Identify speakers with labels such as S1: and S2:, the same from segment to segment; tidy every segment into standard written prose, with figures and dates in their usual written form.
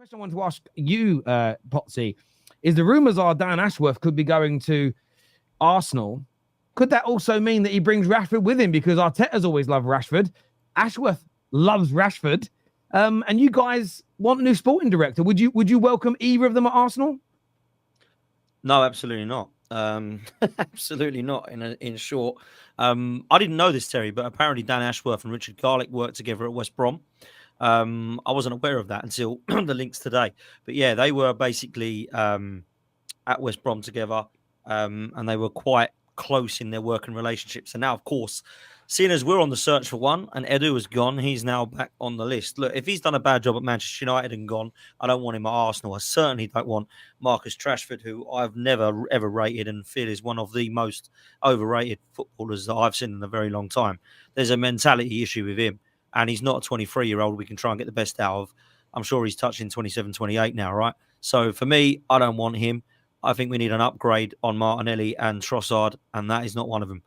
S1: question I wanted to ask you, Potsy, is the rumours are Dan Ashworth could be going to Arsenal. Could that also mean that he brings Rashford with him? Because Arteta's always loved Rashford. Ashworth loves Rashford. And you guys want a new sporting director. Would you welcome either of them at Arsenal?
S2: No, absolutely not. Absolutely not. In short, I didn't know this, Terry, but apparently Dan Ashworth and Richard Garlick worked together at West Brom. I wasn't aware of that until the links today. But yeah, they were basically at West Brom together, and they were quite close in their working relationships. And now, of course, seeing as we're on the search for one and Edu has gone, he's now back on the list. Look, if he's done a bad job at Manchester United and gone, I don't want him at Arsenal. I certainly don't want Marcus Rashford, who I've never, ever rated and feel is one of the most overrated footballers that I've seen in a very long time. There's a mentality issue with him, and he's not a 23-year-old we can try and get the best out of. I'm sure he's touching 27, 28 now, right? So for me, I don't want him. I think we need an upgrade on Martinelli and Trossard, and that is not one of them.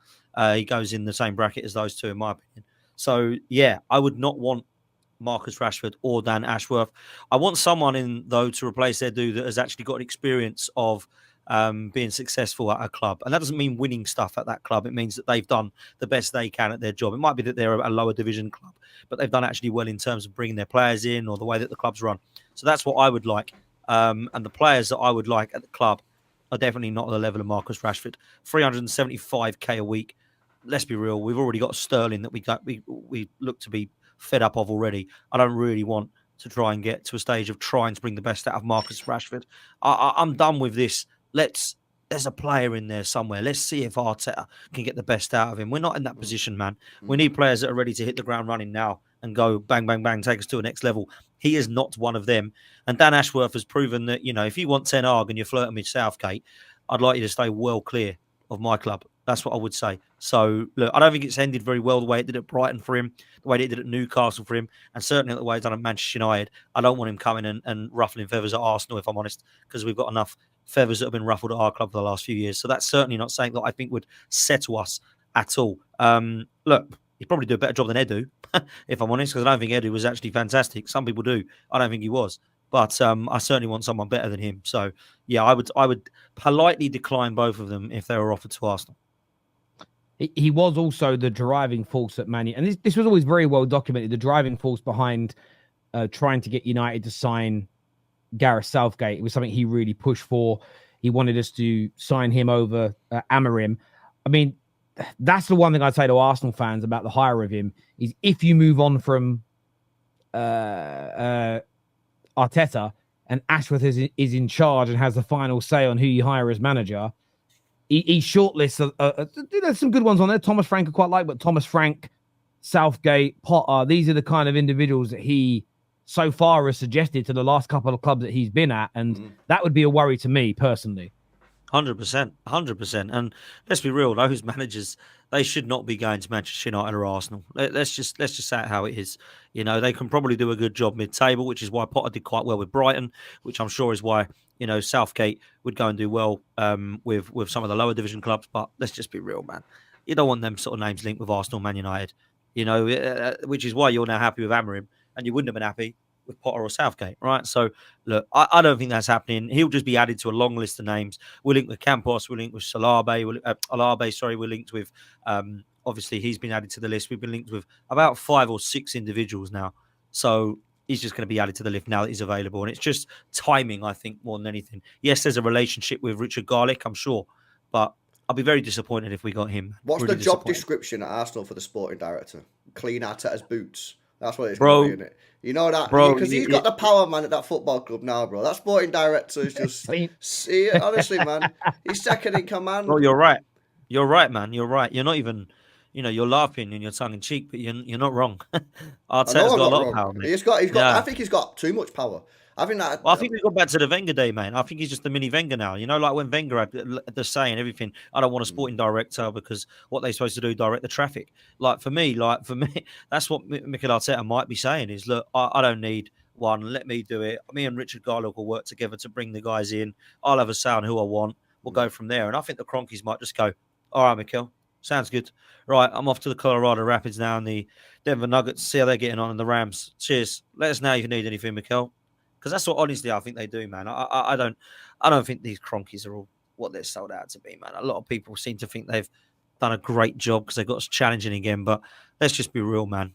S2: He goes in the same bracket as those two, in my opinion. So, yeah, I would not want Marcus Rashford or Dan Ashworth. I want someone in, though, to replace their dude that has actually got experience of being successful at a club. And that doesn't mean winning stuff at that club. It means that they've done the best they can at their job. It might be that they're a lower division club, but they've done actually well in terms of bringing their players in or the way that the club's run. So that's what I would like. And the players that I would like at the club are definitely not at the level of Marcus Rashford. 375k a week. Let's be real. We've already got Sterling that we look to be fed up of already. I don't really want to try and get to a stage of trying to bring the best out of Marcus Rashford. I'm done with this. There's a player in there somewhere. Let's see if Arteta can get the best out of him. We're not in that position, man. We need players that are ready to hit the ground running now and go bang, bang, bang, take us to a next level. He is not one of them. And Dan Ashworth has proven that, if you want Ten Hag and you're flirting with Southgate, I'd like you to stay well clear of my club. That's what I would say. So, look, I don't think it's ended very well the way it did at Brighton for him, the way it did at Newcastle for him, and certainly the way it's done at Manchester United. I don't want him coming and ruffling feathers at Arsenal, if I'm honest, because we've got enough feathers that have been ruffled at our club for the last few years. So that's certainly not something that I think would settle us at all. Look, he'd probably do a better job than Edu, if I'm honest, because I don't think Edu was actually fantastic. Some people do. I don't think he was. But I certainly want someone better than him. So, yeah, I would politely decline both of them if they were offered to Arsenal.
S1: He was also the driving force at Man United. And this was always very well documented, the driving force behind trying to get United to sign Gareth Southgate. It was something he really pushed for. He wanted us to sign him over Amorim. I mean, that's the one thing I'd say to Arsenal fans about the hire of him is if you move on from Arteta and Ashworth is in charge and has the final say on who you hire as manager, he shortlists. There's some good ones on there. Thomas Frank I quite like, but Thomas Frank, Southgate, Potter, these are the kind of individuals that he so far has suggested to the last couple of clubs that he's been at. And that would be a worry to me personally.
S2: 100%. And let's be real, those managers, they should not be going to Manchester United or Arsenal. Let's just say it how it is. They can probably do a good job mid-table, which is why Potter did quite well with Brighton, which I'm sure is why Southgate would go and do well with some of the lower division clubs. But let's just be real, man. You don't want them sort of names linked with Arsenal, Man United. Which is why you're now happy with Amorim, and you wouldn't have been happy with Potter or Southgate, right? So, look, I don't think that's happening. He'll just be added to a long list of names. We're linked with Campos, we're linked with Alabe, we're linked with, obviously, he's been added to the list. We've been linked with about 5 or 6 individuals now. So, he's just going to be added to the list now that he's available. And it's just timing, I think, more than anything. Yes, there's a relationship with Richard Garlick, I'm sure, but I'll be very disappointed if we got him.
S3: What's the job description at Arsenal for the sporting director? Clean Arteta's boots. That's what it's going to be, isn't it? You know that? Because he's got the power, man, at that football club now, bro. That sporting director is just... honestly, man, he's second in command.
S2: Bro, you're right. You're right, man. You're right. You're not even... you're laughing and you're tongue-in-cheek, but you're not wrong. Arteta's got a lot of power, man.
S3: He's got. I think he's got too much power. I think that.
S2: Well, I think we got back to the Wenger day, man. I think he's just the mini Wenger now. Like when Wenger had the say and everything. I don't want a sporting director because what they're supposed to do, direct the traffic. For me, that's what Mikel Arteta might be saying is, look, I don't need one. Let me do it. Me and Richard Garlick will work together to bring the guys in. I'll have a say on who I want. We'll go from there. And I think the Cronkies might just go, all right, Mikel, sounds good. Right, I'm off to the Colorado Rapids now and the Denver Nuggets. See how they're getting on and the Rams. Cheers. Let us know if you need anything, Mikel. because that's what honestly I think they do, man. I don't think these Cronkies are all what they're sold out to be, man. A lot of people seem to think they've done a great job because they've got us challenging again, but let's just be real, man.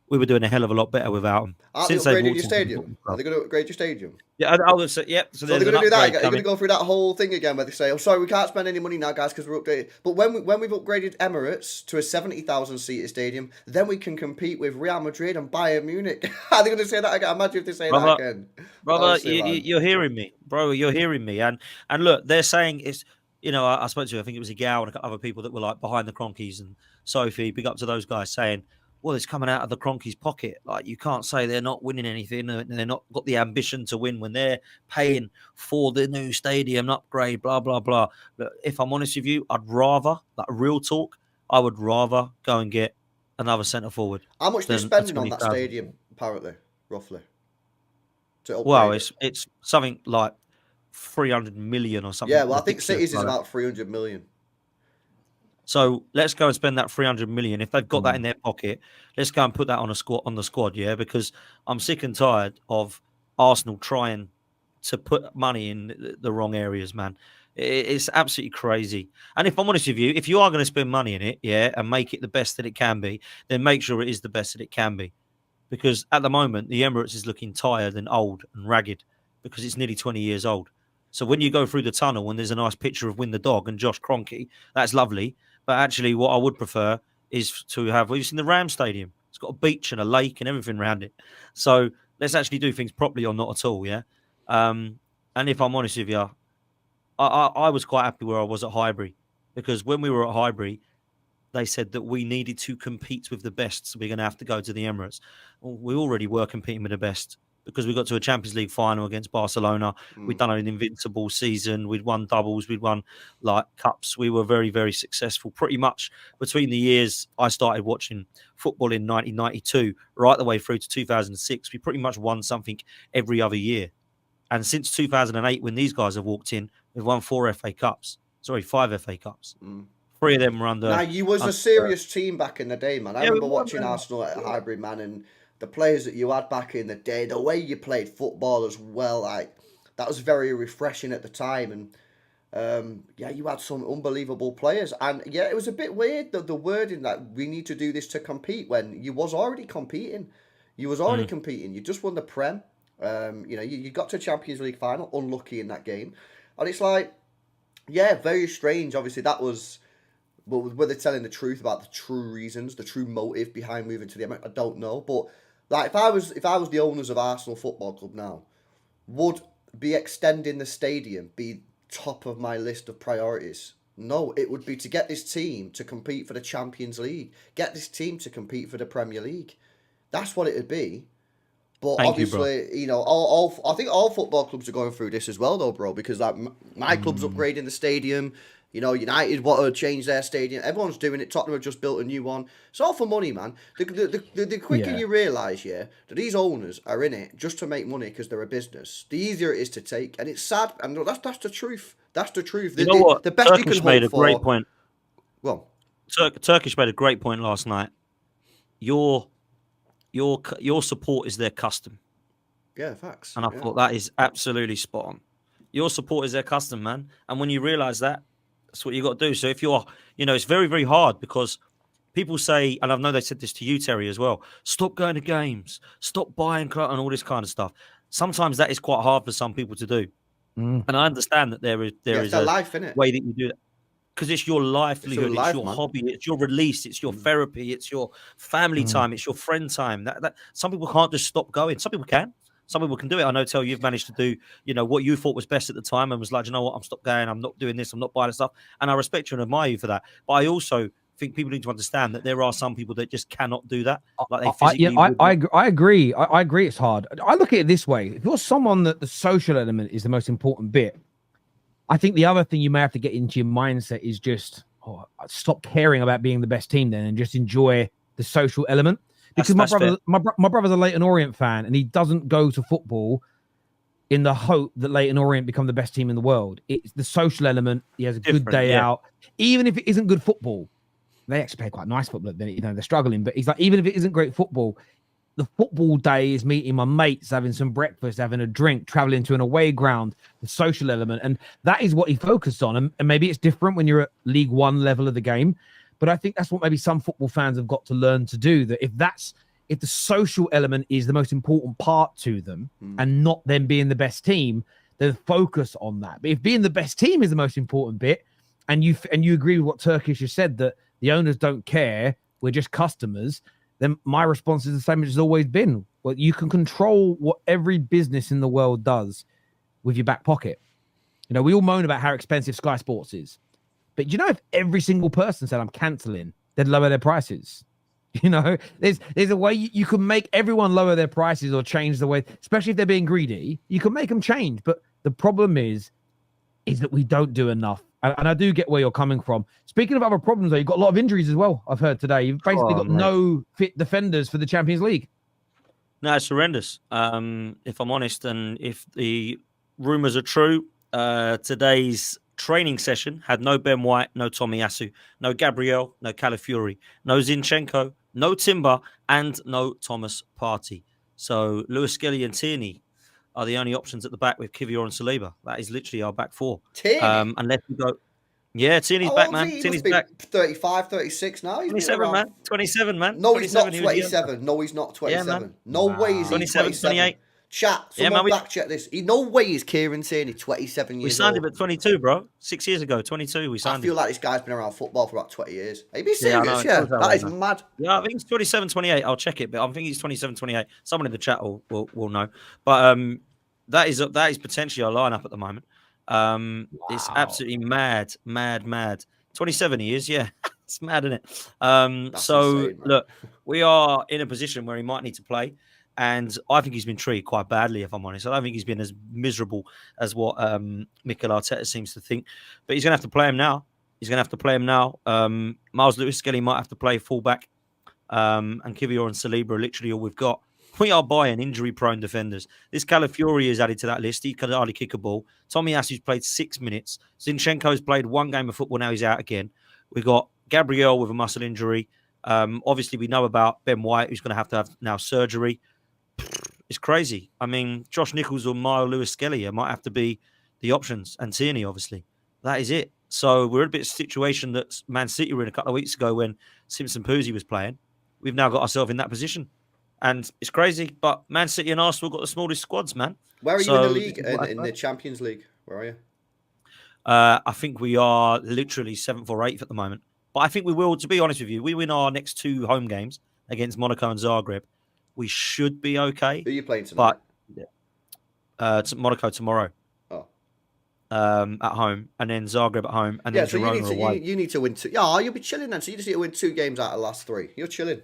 S2: We were doing a hell of a lot better without them.
S3: Are they upgrading your stadium? Are they going to upgrade your stadium?
S2: Yeah, I would say, yep.
S3: So they're going to do that again. They're going to go through that whole thing again where they say, "Oh, sorry, we can't spend any money now, guys, because we're updated." But when we've upgraded Emirates to a 70,000 seated stadium, then we can compete with Real Madrid and Bayern Munich. Are they going to say that again? Imagine if they say that again.
S2: Brother, you're hearing me, bro. You're hearing me, and look, they're saying it's. You know, I spoke to, I think it was Igal and a couple other people that were like behind the Cronkies, and Sophie, big up to those guys saying, well, it's coming out of the Cronkies' pocket. Like, you can't say they're not winning anything and they're not got the ambition to win when they're paying for the new stadium upgrade, blah, blah, blah. But if I'm honest with you, I'd rather, like real talk, I would rather go and get another centre forward.
S3: How much they're spending on that stadium, apparently, roughly?
S2: Well, it's something like 300 million or something.
S3: Yeah, well, I think City's is about 300 million.
S2: So let's go and spend that 300 million. If they've got that in their pocket, let's go and put that on the squad, yeah? Because I'm sick and tired of Arsenal trying to put money in the wrong areas, man. It's absolutely crazy. And if I'm honest with you, if you are going to spend money in it, yeah, and make it the best that it can be, then make sure it is the best that it can be. Because at the moment, the Emirates is looking tired and old and ragged because it's nearly 20 years old. So when you go through the tunnel and there's a nice picture of Win the Dog and Josh Kroenke, that's lovely. But actually what I would prefer is to have, we've seen the Ram Stadium. It's got a beach and a lake and everything around it. So let's actually do things properly or not at all, yeah? And if I'm honest with you, I was quite happy where I was at Highbury because when we were at Highbury, they said that we needed to compete with the best, so we're going to have to go to the Emirates. Well, we already were competing with the best because we got to a Champions League final against Barcelona. We'd done an invincible season. We'd won doubles. We'd won like cups. We were very, very successful. Pretty much between the years I started watching football in 1992 right the way through to 2006, we pretty much won something every other year. And since 2008, when these guys have walked in, we've won 5 FA Cups. 3 of them were under.
S3: Now, you was a serious team back in the day, man. I remember watching Arsenal at Highbury, man, and the players that you had back in the day, the way you played football as well, like that was very refreshing at the time. And yeah, you had some unbelievable players. And yeah, it was a bit weird the wording that we need to do this to compete when you was already competing. You was already competing. You just won the Prem. You know, you got to Champions League final, unlucky in that game. And it's like, yeah, very strange. Obviously, that was. But were they telling the truth about the true reasons, the true motive behind moving to the Emirates? I don't know. But like, if I was the owners of Arsenal Football Club now, would be extending the stadium be top of my list of priorities? No, it would be to get this team to compete for the Champions League, get this team to compete for the Premier League. That's what it would be. But obviously, you know, I think all football clubs are going through this as well, though, bro. Because like my club's upgrading the stadium. You know, United want to change their stadium. Everyone's doing it. Tottenham have just built a new one. It's all for money, man. The quicker you realise, that these owners are in it just to make money because they're a business, the easier it is to take. And it's sad. And that's the truth. That's the truth.
S2: You know what?
S3: The best
S2: Turkish
S3: you can
S2: made
S3: hope
S2: a great point.
S3: Well,
S2: Turkish made a great point last night. Your support is their custom.
S3: Yeah, facts.
S2: And I thought that is absolutely spot on. Your support is their custom, man. And when you realise that, that's what you got to do. So if you're, it's very, very hard because people say, and I know they said this to you, Terry, as well, stop going to games, stop buying and all this kind of stuff. Sometimes that is quite hard for some people to do. And I understand that there is a
S3: life, innit?
S2: way that you do that. Because it's your livelihood, it's your
S3: man.
S2: hobby, it's your release, it's your therapy, it's your family time, it's your friend time. That some people can't just stop going. Some people can. Some people can do it. I know, Tel, you've managed to do, what you thought was best at the time and was like, you know what, I'm stopped going. I'm not doing this. I'm not buying stuff. And I respect you and admire you for that. But I also think people need to understand that there are some people that just cannot do that. Like they physically
S1: I agree. I agree. It's hard. I look at it this way. If you're someone that the social element is the most important bit, I think the other thing you may have to get into your mindset is just stop caring about being the best team then and just enjoy the social element. Because my brother's a Leyton Orient fan and he doesn't go to football in the hope that Leyton Orient become the best team in the world. It's the social element. He has a good day out. Even if it isn't good football, they actually play quite nice football. They're struggling. But he's like, even if it isn't great football, the football day is meeting my mates, having some breakfast, having a drink, traveling to an away ground, the social element. And that is what he focused on. And maybe it's different when you're at League One level of the game. But I think that's what maybe some football fans have got to learn to do, that if the social element is the most important part to them and not them being the best team, then focus on that. But if being the best team is the most important bit, and you agree with what Turkish has said, that the owners don't care, we're just customers, then my response is the same as it's always been. Well, you can control what every business in the world does with your back pocket. You know, we all moan about how expensive Sky Sports is. But you know, if every single person said, I'm cancelling, they'd lower their prices. You know, there's a way you can make everyone lower their prices or change the way, especially if they're being greedy, you can make them change. But the problem is that we don't do enough. And I do get where you're coming from. Speaking of other problems, though, you've got a lot of injuries as well, I've heard today. You've basically got no fit defenders for the Champions League.
S2: No, it's horrendous, if I'm honest. And if the rumours are true, today's training session had no Ben White, no Tomiyasu, no Gabriel, no Calafiori, no Zinchenko, no Timber, and no Thomas Partey. So Lewis Skelly and Tierney are the only options at the back with Kivior and Saliba. That is literally our back four.
S3: Tierney?
S2: Unless we go... Yeah, Tierney's back, man. Tierney's back.
S3: 35, 36 now. He's
S2: 27, man. 27, man.
S3: No, he's not 27. No, he's not 27. Yeah, no way is he 27. 28. Chat, someone back check this. No way is Kieran Tierney 27 years old.
S2: We signed him at 22, bro. 6 years ago, 22, we signed him.
S3: I feel like this guy's been around football for about 20 years. Are you being serious? Yeah, that is mad.
S2: Yeah, I think it's 27, 28. I'll check it, but I think he's 27, 28. Someone in the chat will know. But that is potentially our lineup at the moment. It's absolutely mad. 27 he is, yeah. It's mad, isn't it? So, insane, look, we are in a position where he might need to play. And I think he's been treated quite badly, if I'm honest. I don't think he's been as miserable as what Mikel Arteta seems to think. But he's going to have to play him now. Miles Lewis-Skelly might have to play fullback. And Kivior and Saliba are literally all we've got. We are buying injury-prone defenders. This Calafiori is added to that list. He can hardly kick a ball. Tomiyasu's played 6 minutes. Zinchenko's played one game of football. Now he's out again. We've got Gabriel with a muscle injury. Obviously, we know about Ben White, who's going to have now surgery. It's crazy. I mean, Josh Nichols or Miles Lewis-Skelly might have to be the options, and Tierney, obviously. That is it. So we're in a bit of a situation that Man City were in a couple of weeks ago when Simpson Puzzi was playing. We've now got ourselves in that position. And it's crazy, but Man City and Arsenal got the smallest squads, man.
S3: Where are you in the league, in the Champions League? Where are you?
S2: I think we are literally 7th or 8th at the moment. But I think we will, to be honest with you, we win our next 2 home games against Monaco and Zagreb. We should be okay.
S3: Who are you playing tonight?
S2: But Monaco tomorrow.
S3: Oh.
S2: At home, and then Zagreb at home, and then
S3: so you need to win 2. Yeah, you'll be chilling then. So you just need to win 2 games out of the last 3. You're chilling.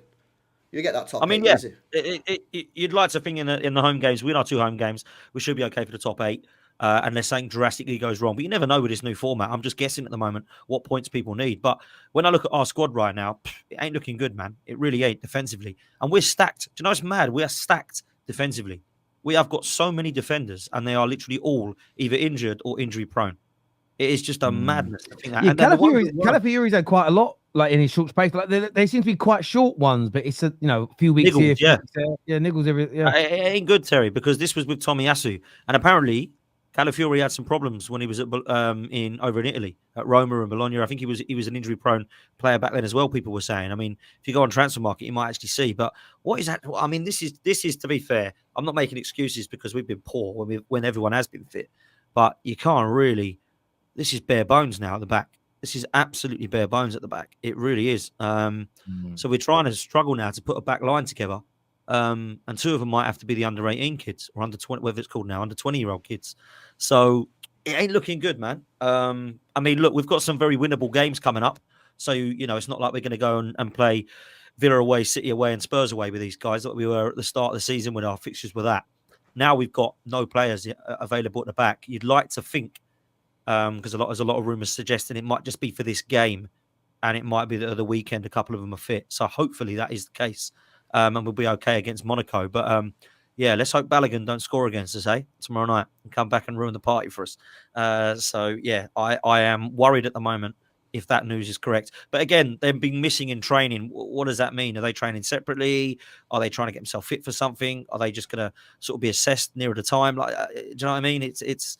S3: You get that top.
S2: I mean, 8, you'd like to think in the home games, win our 2 home games, we should be okay for the top 8, unless something drastically goes wrong. But you never know with this new format. I'm just guessing at the moment what points people need. But when I look at our squad right now, it ain't looking good, man. It really ain't defensively, and we're stacked. Do you know it's mad? We are stacked defensively. We have got so many defenders, and they are literally all either injured or injury prone. It is just a madness to think that.
S1: Yeah, Calafiori's had quite a lot, like in his short space. Like they seem to be quite short ones, but it's a few weeks
S2: Niggles,
S1: here, Niggles every. Yeah,
S2: it ain't good, Terry, because this was with Tomiyasu, and apparently Calafiori had some problems when he was over in Italy at Roma and Bologna. I think he was an injury prone player back then as well. People were saying. I mean, if you go on transfer market, you might actually see. But what is that? I mean, this is to be fair. I'm not making excuses because we've been poor when everyone has been fit, but you can't really. This is bare bones now at the back. This is absolutely bare bones at the back. It really is. So we're trying to struggle now to put a back line together. And 2 of them might have to be the under 18 kids or under 20, whatever it's called now, under 20-year-old kids. So it ain't looking good, man. I mean, look, we've got some very winnable games coming up. So, it's not like we're going to go and play Villa away, City away, and Spurs away with these guys like we were at the start of the season when our fixtures were that. Now we've got no players available at the back. You'd like to think, because there's a lot of rumours suggesting it might just be for this game, and it might be the weekend. A couple of them are fit, so hopefully that is the case, and we'll be okay against Monaco. But let's hope Balogun don't score against us, tomorrow night, and come back and ruin the party for us. I am worried at the moment if that news is correct. But again, they've been missing in training. What does that mean? Are they training separately? Are they trying to get themselves fit for something? Are they just going to sort of be assessed nearer the time? Like, do you know what I mean? It's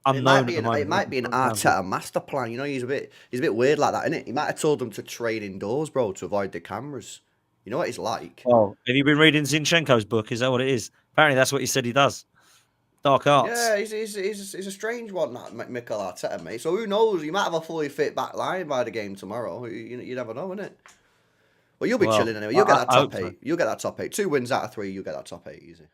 S2: unknown at the moment.
S3: It might be an Arteta master plan. You know, he's a bit weird like that, isn't it? He might have told them to train indoors, bro, to avoid the cameras. You know what he's like.
S2: Oh, have you been reading Zinchenko's book? Is that what it is? Apparently, that's what he said he does. Dark arts.
S3: Yeah, he's a strange one, that Mikel Arteta, mate. So who knows? He might have a fully fit back line by the game tomorrow. You never know, innit? Well, you'll be chilling anyway. You'll get that top 8. You'll get that top 8. 2 wins out of 3, you'll get that top 8 easy.